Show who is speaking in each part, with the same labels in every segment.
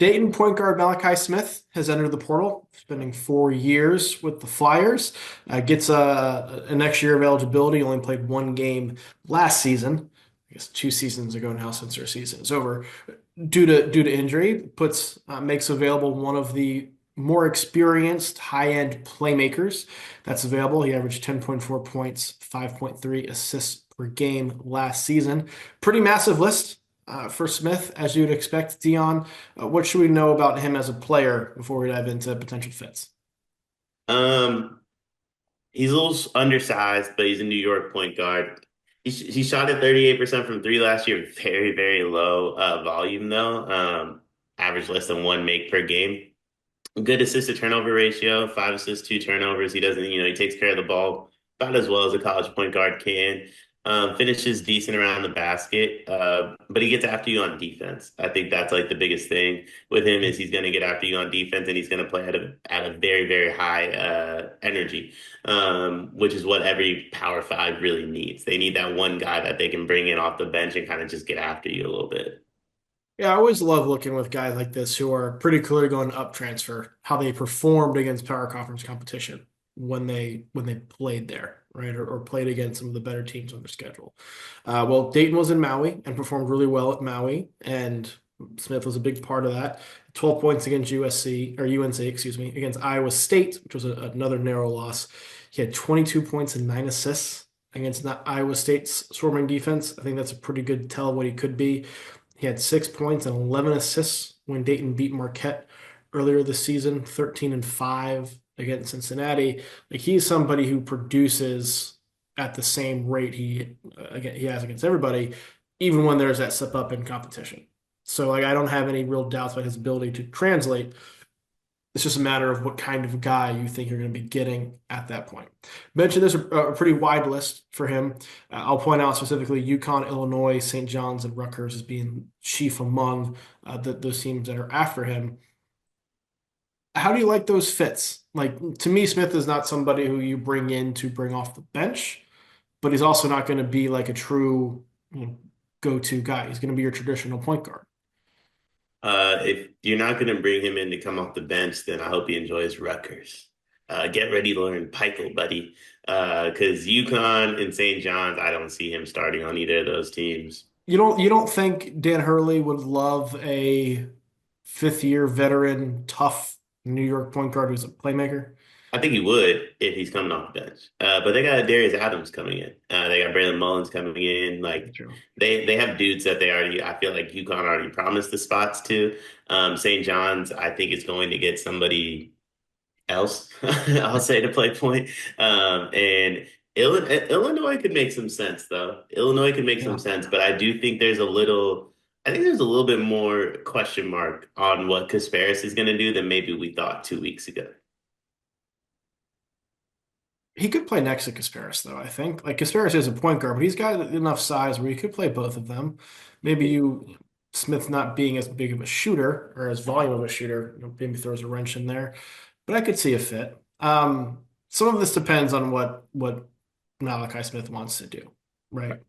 Speaker 1: Dayton point guard Malachi Smith has entered the portal, spending 4 years with the Flyers. Gets an extra year of eligibility. Only played one game last season. I guess 2 seasons ago now, since their season is over, due to injury. Makes available one of the more experienced high-end playmakers that's available. He averaged 10.4 points, 5.3 assists per game last season. Pretty massive list for Smith, as you'd expect. Dion, what should we know about him as a player before we dive into potential fits?
Speaker 2: Um, he's a little undersized, but he's a New York point guard. He shot at 38% from three last year, very, very low volume though. Average less than one make per game. Good assist to turnover ratio, five assists, two turnovers. He doesn't, he takes care of the ball about as well as a college point guard can. Finishes decent around the basket, but he gets after you on defense. I think that's like the biggest thing with him is he's going to get after you on defense and he's going to play at a very, very high energy, which is what every Power Five really needs. They need that one guy that they can bring in off the bench and kind of just get after you a little bit.
Speaker 1: Yeah, I always love looking with guys like this who are pretty clearly going up transfer, how they performed against power conference competition when they played there, right? Or played against some of the better teams on their schedule. Well, Dayton was in Maui and performed really well at Maui, and Smith was a big part of that. 12 points against USC or UNC, excuse me, against Iowa State, which was another narrow loss. He had 22 points and 9 assists against Iowa State's swarming defense. I think that's a pretty good tell of what he could be. He had 6 points and 11 assists when Dayton beat Marquette earlier this season, 13-5 against Cincinnati. Like, he's somebody who produces at the same rate he has against everybody, even when there's that step up in competition. So, like, I don't have any real doubts about his ability to translate. It's just a matter of what kind of guy you think you're going to be getting at that point. Mentioned there's a pretty wide list for him. I'll point out specifically UConn, Illinois, St. John's, and Rutgers as being chief among those teams that are after him. How do you like those fits? Like, to me, Smith is not somebody who you bring in to bring off the bench, but he's also not going to be like a true, go-to guy. He's going to be your traditional point guard.
Speaker 2: If you're not going to bring him in to come off the bench, then I hope he enjoys Rutgers. Get ready to learn Pikel, buddy. Because UConn and St. John's, I don't see him starting on either of those teams.
Speaker 1: You don't think Dan Hurley would love a fifth-year veteran, tough New York point guard who's a playmaker?
Speaker 2: I think he would if he's coming off the bench. But they got Darius Adams coming in. They got Braylon Mullins coming in. Like
Speaker 1: True.
Speaker 2: they have dudes that they already. I feel like UConn already promised the spots to. St. John's, I think is going to get somebody else. I'll say to play point. And Illinois could make some sense though. Illinois could make some
Speaker 1: Yeah.
Speaker 2: sense, but I do think there's a little. I think there's a little bit more question mark on what Kasparis is going to do than maybe we thought 2 weeks ago.
Speaker 1: He could play next to Kasparis, though, I think. Like, Kasparis is a point guard, but he's got enough size where he could play both of them. Maybe Smith not being as big of a shooter or as volume of a shooter, maybe throws a wrench in there. But I could see a fit. Some of this depends on what Malachi Smith wants to do, right?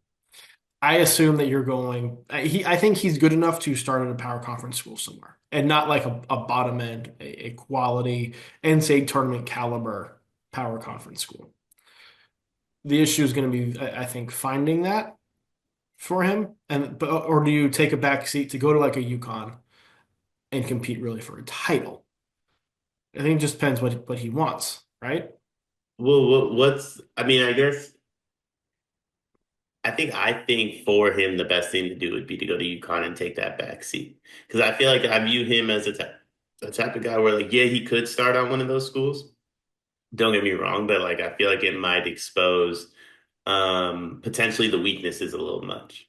Speaker 1: I assume that you're going. I think he's good enough to start at a power conference school somewhere, and not like a bottom end, a quality NCAA tournament caliber power conference school. The issue is going to be, I think, finding that for him, or do you take a back seat to go to like a UConn and compete really for a title? I think it just depends what he wants, right?
Speaker 2: Well, I mean, I think for him, the best thing to do would be to go to UConn and take that back seat. Because I feel like I view him as a type of guy where, like, yeah, he could start on one of those schools. Don't get me wrong, but like, I feel like it might expose potentially the weaknesses a little much.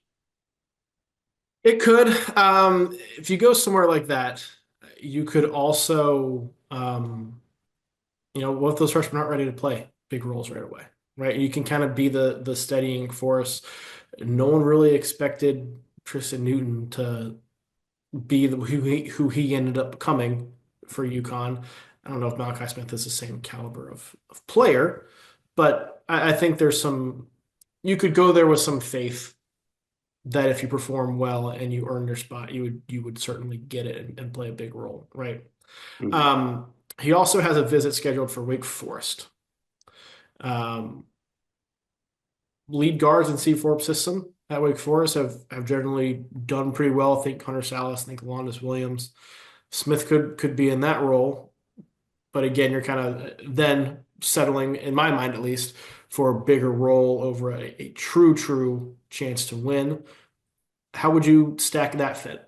Speaker 1: It could. If you go somewhere like that, you could also, what if those freshmen aren't ready to play big roles right away, right? You can kind of be the steadying force. No one really expected Tristan Newton to be who he ended up becoming for UConn. I don't know if Malachi Smith is the same caliber of player, but I think there's some, you could go there with some faith that if you perform well and you earn your spot, you would certainly get it and play a big role, right?
Speaker 2: Mhm.
Speaker 1: He also has a visit scheduled for Wake Forest. Um, Lead guards in C Forbes system at Wake Forest have generally done pretty well. I think Hunter Salas, I think Alondas Williams. Smith could be in that role, but again, you're kind of then settling, in my mind at least, for a bigger role over a true chance to win. How would you stack that fit?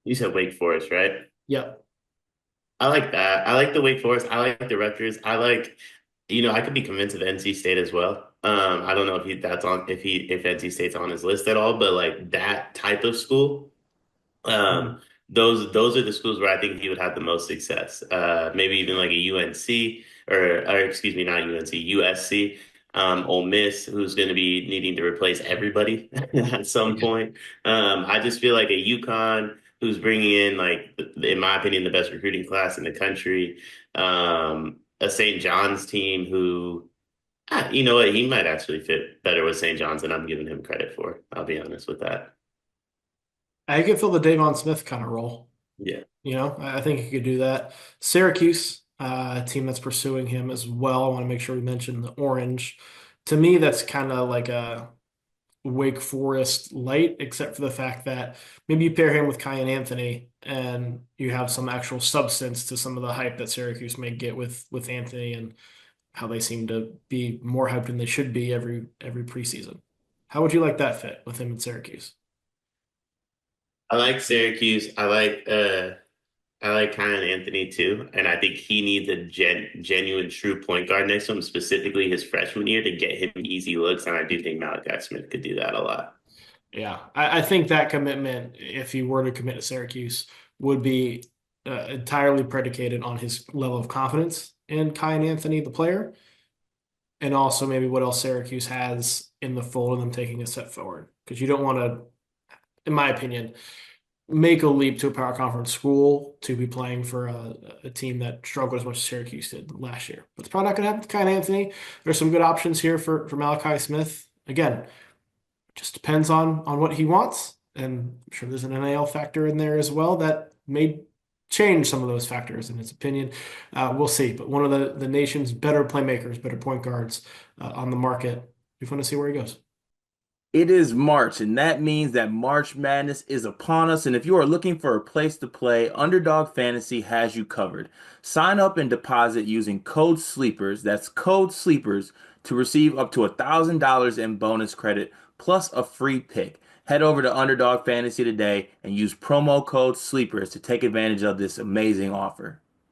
Speaker 2: You said Wake Forest, right?
Speaker 1: Yep.
Speaker 2: I like that. I like the Wake Forest. I like the Rutgers. I like, I could be convinced of NC State as well. I don't know if if NC State's on his list at all, but like that type of school. Um,
Speaker 1: Mhm.
Speaker 2: those are the schools where I think he would have the most success. Maybe even like a UNC or excuse me, not UNC, USC, Ole Miss, who's going to be needing to replace everybody at some
Speaker 1: Yeah.
Speaker 2: point. I just feel like a UConn who's bringing in like, in my opinion, the best recruiting class in the country. A St. John's team who, you know what, he might actually fit better with St. John's than I'm giving him credit for. I'll be honest with that.
Speaker 1: I could fill the Davon Smith kind of role.
Speaker 2: Yeah.
Speaker 1: I think he could do that. Syracuse, a team that's pursuing him as well. I want to make sure we mention the Orange. To me, that's kind of like a Wake Forest light, except for the fact that maybe you pair him with Kyan Anthony and you have some actual substance to some of the hype that Syracuse may get with Anthony and how they seem to be more hyped than they should be every preseason. How would you like that fit with him in Syracuse?
Speaker 2: I like Syracuse. I like Kyan Anthony too, and I think he needs a genuine true point guard next to him, specifically his freshman year, to get him easy looks. And I do think Malachi Smith could do that a lot.
Speaker 1: Yeah, I think that commitment, if he were to commit to Syracuse, would be entirely predicated on his level of confidence in Kyan Anthony, the player, and also maybe what else Syracuse has in the fold of them taking a step forward. Because you don't want to, in my opinion, make a leap to a power conference school to be playing for a team that struggled as much as Syracuse did last year. But it's probably not going to happen with Kyan Anthony. There's some good options here for Malachi Smith. Again, just depends on what he wants. And I'm sure there's an NIL factor in there as well that may change some of those factors in his opinion. We'll see. But one of the nation's better playmakers, better point guards on the market. We want to see where he goes.
Speaker 3: It is March, and that means that March Madness is upon us. And if you are looking for a place to play, Underdog Fantasy has you covered. Sign up and deposit using code SLEEPERS, that's code SLEEPERS, to receive up to $1,000 in bonus credit plus a free pick. Head over to Underdog Fantasy today and use promo code SLEEPERS to take advantage of this amazing offer.